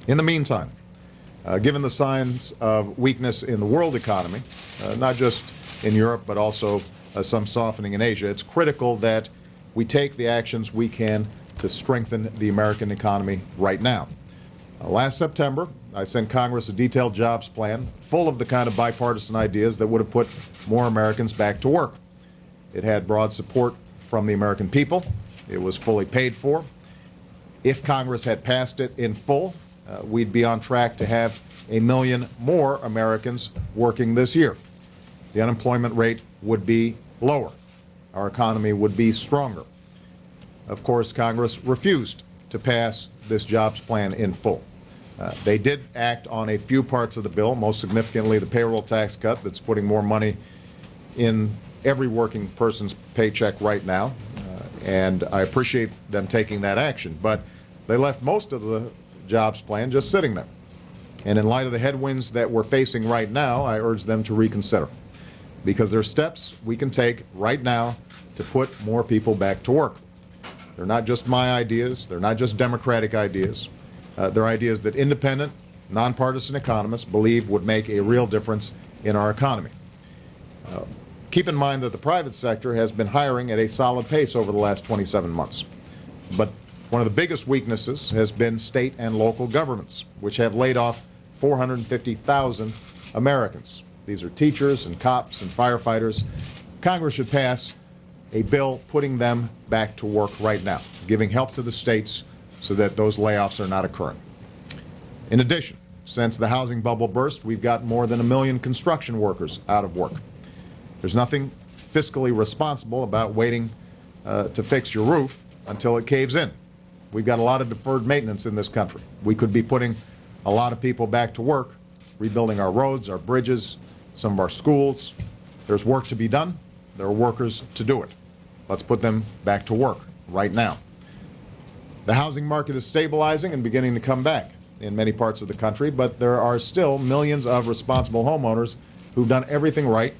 In the meantime, given the signs of weakness in the world economy, not just in Europe but also some softening in Asia, it's critical that we take the actions we can to strengthen the American economy right now. Last September, I sent Congress a detailed jobs plan full of the kind of bipartisan ideas that would have put more Americans back to work. It had broad support from the American people. It was fully paid for. If Congress had passed it in full, we'd be on track to have 1 million more Americans working this year. The unemployment rate would be lower. Our economy would be stronger. Of course, Congress refused to pass this jobs plan in full. They did act on a few parts of the bill, most significantly the payroll tax cut that's putting more money in every working person's paycheck right now, and I appreciate them taking that action. But they left most of the jobs plan just sitting there. And in light of the headwinds that we're facing right now, I urge them to reconsider, because there are steps we can take right now to put more people back to work. They're not just my ideas. They're not just Democratic ideas. They're ideas that independent, nonpartisan economists believe would make a real difference in our economy. Keep in mind that the private sector has been hiring at a solid pace over the last 27 months. But one of the biggest weaknesses has been state and local governments, which have laid off 450,000 Americans. These are teachers and cops and firefighters. Congress should pass a bill putting them back to work right now, giving help to the states so that those layoffs are not occurring. In addition, since the housing bubble burst, we've got more than 1 million construction workers out of work. There's nothing fiscally responsible about waiting to fix your roof until it caves in. We've got a lot of deferred maintenance in this country. We could be putting a lot of people back to work, rebuilding our roads, our bridges, some of our schools. There's work to be done. There are workers to do it. Let's put them back to work right now. The housing market is stabilizing and beginning to come back in many parts of the country, but there are still millions of responsible homeowners who've done everything right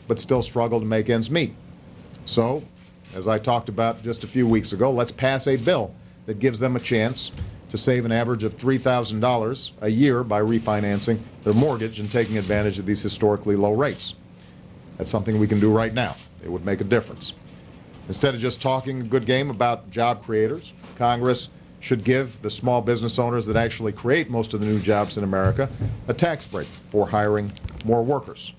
but still struggle to make ends meet. So, as I talked about just a few weeks ago, let's pass a bill that gives them a chance to save an average of $3,000 a year by refinancing their mortgage and taking advantage of these historically low rates. That's something we can do right now. It would make a difference. Instead of just talking a good game about job creators, Congress should give the small business owners that actually create most of the new jobs in America a tax break for hiring more workers.